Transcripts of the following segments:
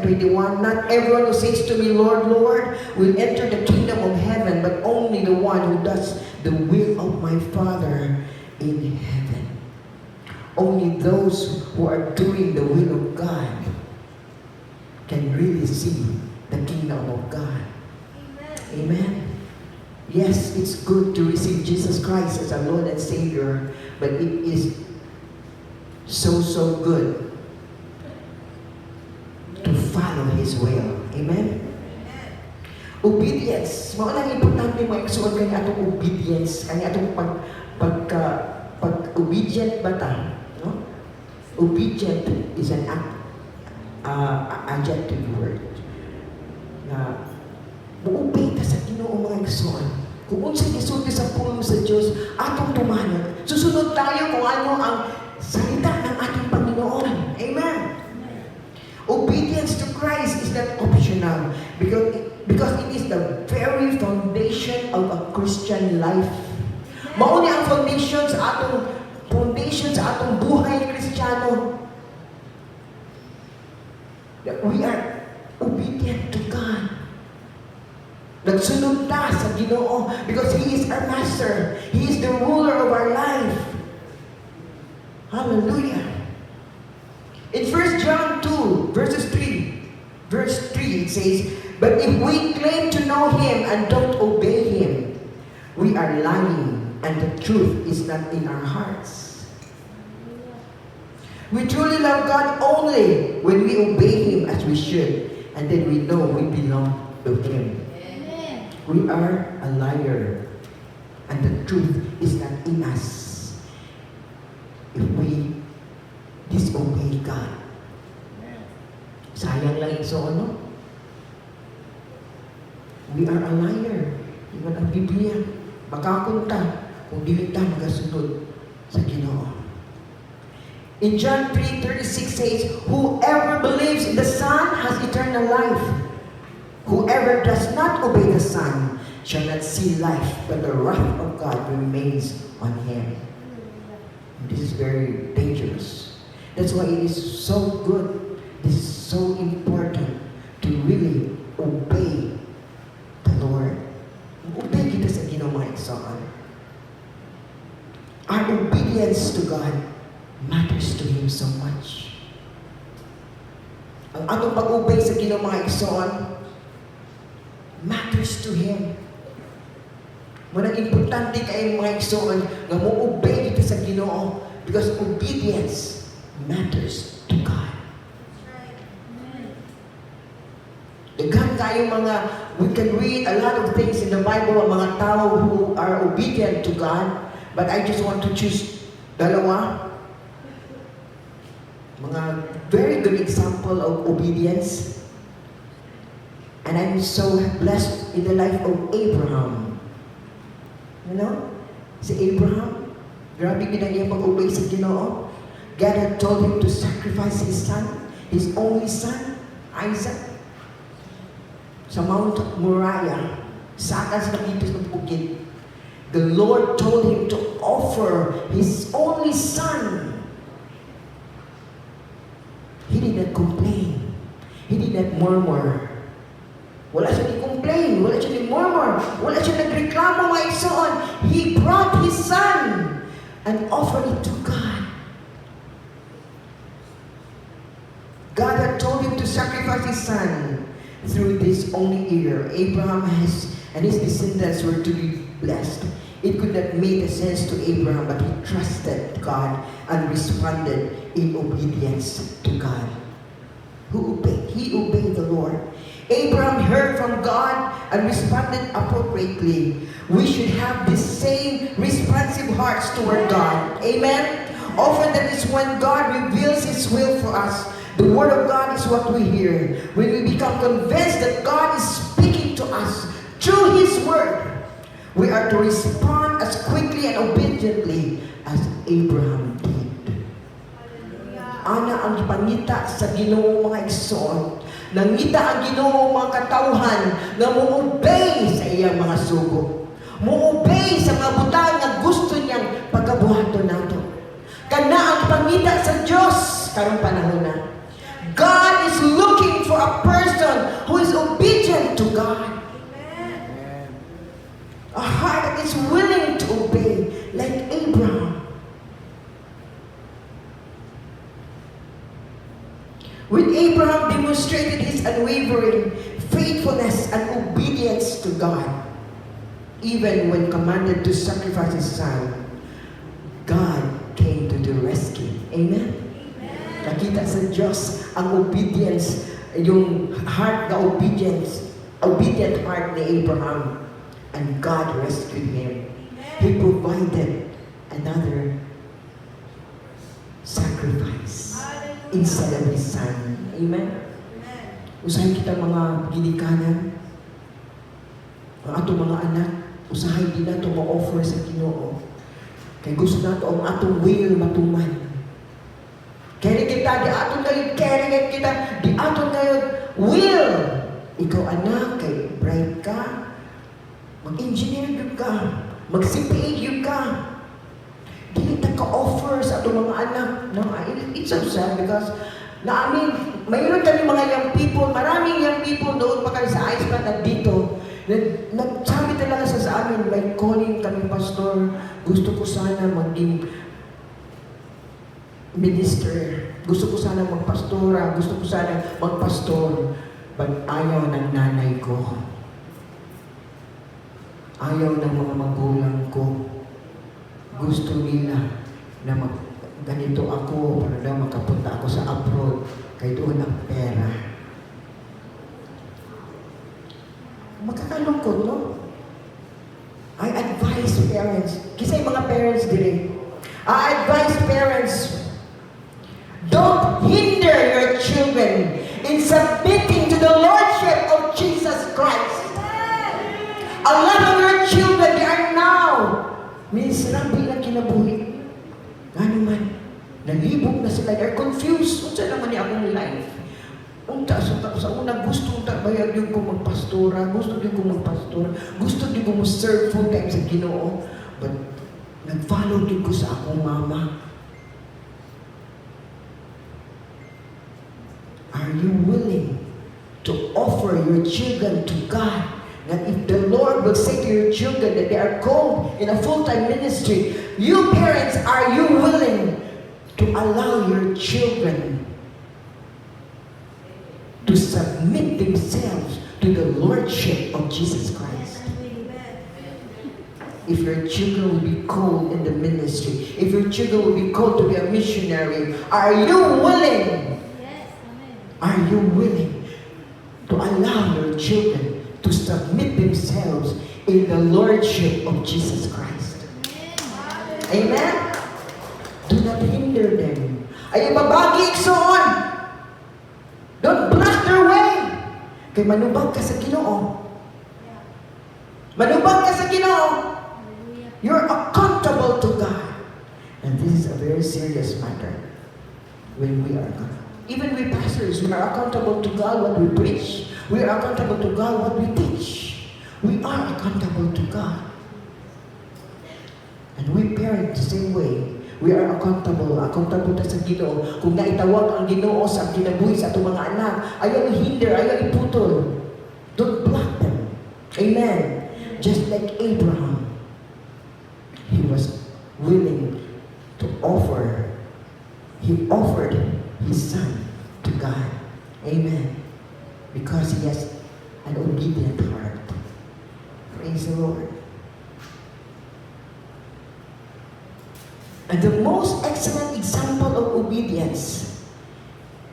7:21, not everyone who says to me, Lord, Lord, will enter the kingdom of heaven, but only the one who does the will of my Father in heaven. Only those who are doing the will of God can really see the kingdom of God. Amen. Amen. Yes, it's good to receive Jesus Christ as our Lord and Savior, but it is so good to follow His will. Amen? Obedience. Mga importante mo iksuon kanya atong obedience, kanya atong pag-obedient ba ta? No? Obedient is an adjective word. Na muobey ta sa Ginoo mga iksuon. Kung unsay gisulti sa pulong sa Dios, atong tumanag. Susunod tayo kung ano ang salita ng ating Panginoon. Amen. Obedience to Christ is not optional because it is the very foundation of a Christian life. Mao ni ang foundation sa atong buhay Kristiyano. That we are obedient to God. Nagsunod ta sa Ginoo because He is our master. He is the ruler of our life. Hallelujah. In 1 John 2, verse 3, it says, but if we claim to know Him and don't obey Him, we are lying and the truth is not in our hearts. We truly love God only when we obey Him as we should, and then we know we belong to Him. Amen. We are a liar and the truth is not in us if we disobey God. Sayang lang iso, ano? We are a liar. Iwan ang Biblia. Makakunta kung dili ta magasunod sa Ginoo. In John 3:36 says, whoever believes in the Son has eternal life. Whoever does not obey the Son shall not see life, but the wrath of God remains on him. This is very dangerous. That's why it is so good. This is so important to really obey the Lord. Obey kita sa Ginoo mga igsoon. Our obedience to God matters to Him so much. Ang atong pag-obey sa Ginoo mga igsoon matters to Him. Muna importante kayo mga igsoon nga mo-obey kita sa Ginoo because obedience matters to God. Daghan kayo mga, we can read a lot of things in the Bible, ang mga tao who are obedient to God, but I just want to choose dalawa. Mga very good example of obedience. And I'm so blessed in the life of Abraham. You know? Si Abraham, grabe ginagaya pag-obey sa Ginoo. God had told him to sacrifice his son, his only son, Isaac, sa Mount Moriah, sa atas ng itis ng bukid. The Lord told him to offer his only son. He did not complain. He did not murmur. Wala siya ni-complain. Wala siya ni-murmur. Wala siya nagreklamo mga igsoon. He brought his son and offered it to God. God had told him to sacrifice his son through this only heir. Abraham and his descendants were to be blessed. It could not make sense to Abraham, but he trusted God and responded in obedience to God. He obeyed the Lord. Abraham heard from God and responded appropriately. We should have the same responsive hearts toward God. Amen? Often that is when God reveals His will for us. The Word of God is what we hear. When we become convinced that God is speaking to us through His Word, we are to respond as quickly and obediently as Abraham did. Ana ang ipangita sa Ginoo mga igsoon. Nangita ang Ginoo mga katawhan na mo-obey sa iyang mga sugo. Mo-obey sa mga butang na gusto niyang pagkabuhaton nato. Kana ang ipangita sa Diyos karong panahon na. God is looking for a demonstrated his unwavering faithfulness and obedience to God. Even when commanded to sacrifice his son, God came to the rescue. Amen? Nakita sa Diyos ang obedience, yung heart na obedient heart ni Abraham. And God rescued him. He provided another sacrifice instead of his son. Amen? Usahay kita mga ginikanan, ang atong mga anak, usahay din nato ma-offer sa Ginoo. Kay gusto nato ang atong will matuman. Kaya kita, di aton kayo, di aton kayo, will. Ikaw anak, kay bright ka, mag-engineer yun ka, mag-CPA yun ka. Dili ta ka-offer sa atong mga anak. No, it's so sad because mayroon kami mga young people, maraming young people doon pa kami sa Iceland at dito. Nagsabi talaga sa amin, may calling kami, pastor, gusto ko sana maging minister, gusto ko sana magpastora, gusto ko sana magpastor, but ayaw ng nanay ko. Ayaw ng mga magulang ko. Gusto nila na ganito ako para daw makapunta ako sa abroad kay doon ang pera. Makakalungkot, no? I advise parents, kasi mga parents din, I advise parents, don't hinder your children in submitting to the Lordship of Jesus Christ. A lot of your children, they are now miserable na kinabuhi. Ano man, nalibog na sila, they're confused. Unsa naman ni akong life? Sa una, gusto bayag yung ko magpastora, gusto din ko magpastora, gusto din ko serve full time sa Ginoo. But, nag-follow din ko sa akong mama. Are you willing to offer your children to God? That if the Lord will say to your children that they are called in a full-time ministry, you parents, are you willing to allow your children to submit themselves to the Lordship of Jesus Christ? If your children will be called in the ministry, if your children will be called to be a missionary, are you willing? Are you willing to allow your children to submit themselves in the Lordship of Jesus Christ? Amen? Do not hinder them. Ay babagi igsoon. Don't block their way. Kay manubag ka sa Ginoo. Manubag ka sa Ginoo. You're accountable to God. And this is a very serious matter when we are accountable. Even we pastors, we are accountable to God what we preach. We are accountable to God what we teach. We are accountable to God. And we parent the same way. We are accountable ta sa Ginoo. Kung naitawag ang Ginoo sa kinabuhi sa atong mga anak, ayaw hinder, ayaw iputol. Don't block them. Amen. Just like Abraham, he was willing to offer. He offered his son to God. Amen. Because he has an obedient heart. Praise the Lord. And the most excellent example of obedience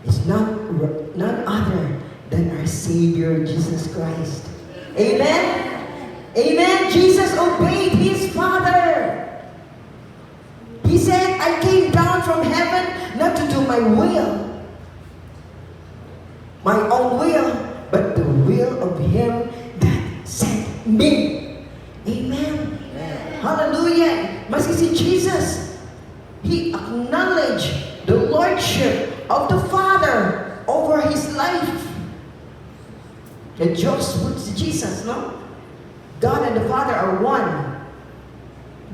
is none other than our Savior Jesus Christ. Amen? Amen? Jesus obeyed his Father. He said, I came down from heaven not to do my will, my own will, but the will of him that sent me. Amen? Hallelujah. Maski si Jesus, he acknowledged the lordship of the Father over his life. The Diyos was Jesus, no? God and the Father are one.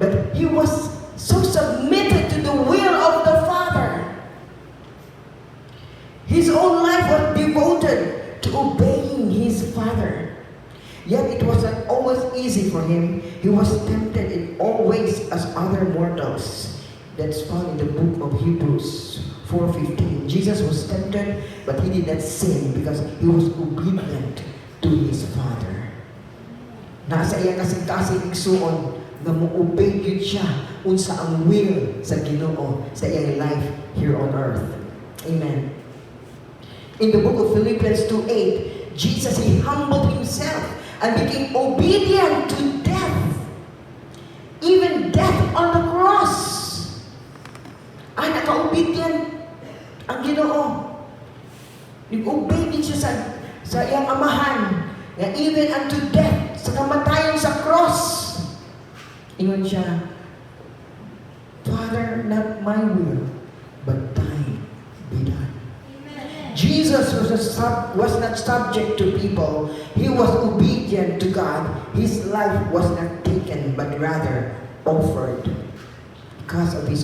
But he was so submitted to the will of the Father. His own life was devoted to obeying his Father. Yet it wasn't always easy for him. He was tempted in all ways as other mortals. That's found in the book of Hebrews 4:15. Jesus was tempted, but he did not sin because he was obedient to his Father. Nasa iya kasing-kasing igsuon nga mo-obey gyud siya unsa ang will sa Ginoo sa iyang life here on earth. Amen. In the book of Philippians 2:8, Jesus, he humbled himself and became obedient to death, even death on the cross. Ay, naka-obedient ang Ginoo. Nag-obey din siya sa iyang amahan, na even unto death, sa kamatayan sa cross. Ingon siya, Father, not my will, but thine be done. Amen. Jesus was not subject to people. He was obedient to God. His life was not taken, but rather offered because of his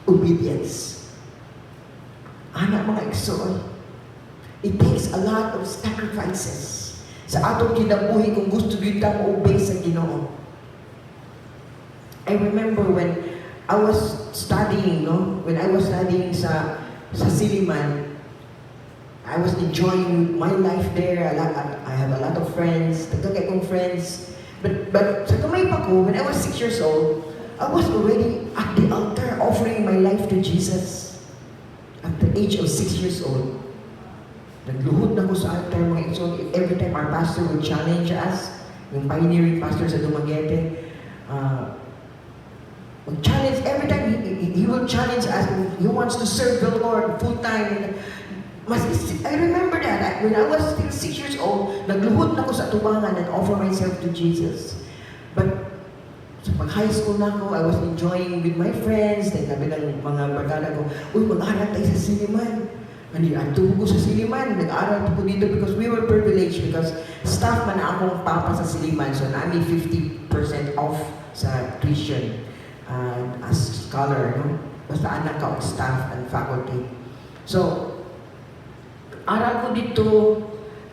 obedience. Anak mga igsoon, it takes a lot of sacrifices sa atong kinabuhi kung gusto kita mo obey sa Ginoo. I remember when I was studying, when I was studying sa Siliman, I was enjoying my life there. I have a lot of friends, tagagay kong friends. But sa kamay pa ko, when I was 6 years old, I was already at the altar offering my life to Jesus at the age of 6 years old. Nagluhod na ko sa altar mga igsoon. Every time our pastor would challenge us, yung pioneering pastor sa Dumaguete, challenge every time he will challenge us. He wants to serve the Lord full time. I remember that when I was still 6 years old, nagluhod na ko sa tubangan and offer myself to Jesus. But so pag high school na ako, I was enjoying with my friends. Then sabi ng mga barkada ko, uy, mag-aral tayo sa Siliman. Hindi, tubo ko sa Siliman. Nag-aral ko dito because we were privileged because staff man na akong papa sa Siliman. So namin 50% off sa tuition as scholar. No? Basta anak ka of staff and faculty. So, aral ko dito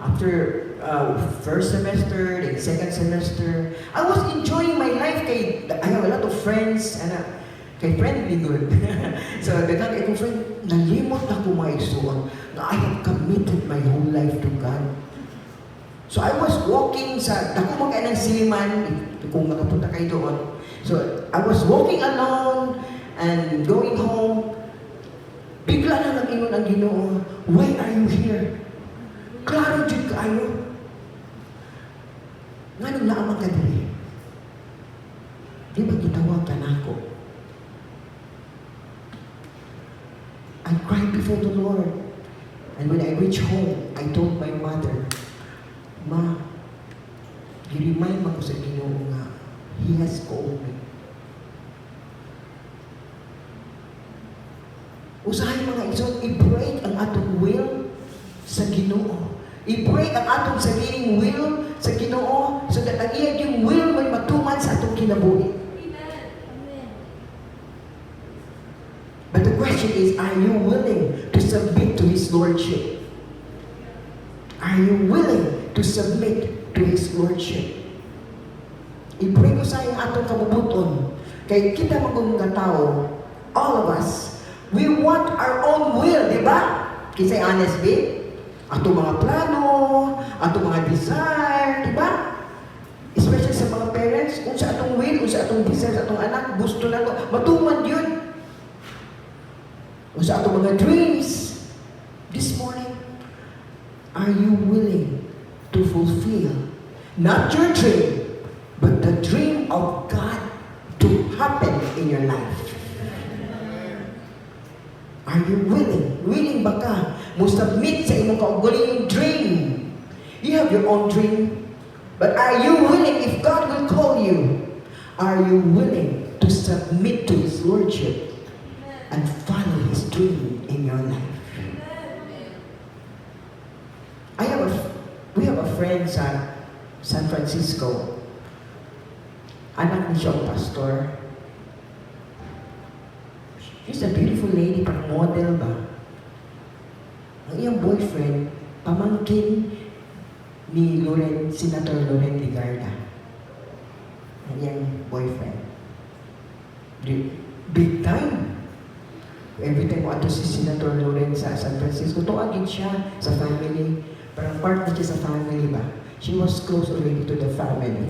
after first semester, then second semester. I was enjoying my life kay I have a lot of friends and kay friendly good. So, daghang akong friend, nalimot na ko maigsuon na I have committed my whole life to God. So, I was walking sa, dako magkaya ng Siliman, kung nakapunta kayo doon. So, I was walking alone and going home. Bigla na nag-ingon ang Ginoo, why are you here? Klaro dyan kayo. Nga nung naamang ka diri, di ba gitawag ka na ako? I cried before the Lord. And when I reached home, I told my mother, Ma, i-remind mo ko sa Ginoo nga, He has called me. Usahay mga igsoon, i-break ang atong will sa Ginoo. I-break ang atong sariling will sa Ginoo so that ang iyang yung will may matuman sa atong kinabuhi. But the question is, are you willing to submit to His Lordship? Are you willing to submit to His Lordship? I-pray ko sa iyong atong kabubuton. Kaya kita mga tao, all of us, we want our own will, di ba? Kisay honest, babe? Atong mga plano, atong mga desire, di ba? Especially sa mga parents, kung sa atong will, kung sa atong desire, sa atong anak, gusto na to, matuman yun. Kung sa atong mga dreams, this morning, are you willing to fulfill not your dream, but the dream of God to happen in your life? Are you willing? Willing ba ka? Mo-submit sa imong kaugaling dream. You have your own dream. But are you willing, if God will call you, are you willing to submit to His Lordship and follow His dream in your life? We have a friend sa San Francisco. Anak ni siya ang pastor. She's a beautiful lady, pang model ba? Ang iyang boyfriend, pamangkin ni Senator Loren Ligarda. Ang iyang boyfriend. Big time. Every time mo ato si Senator Loren sa San Francisco, tuwagin siya sa family. Parang part na siya sa family ba? She was close already to the family.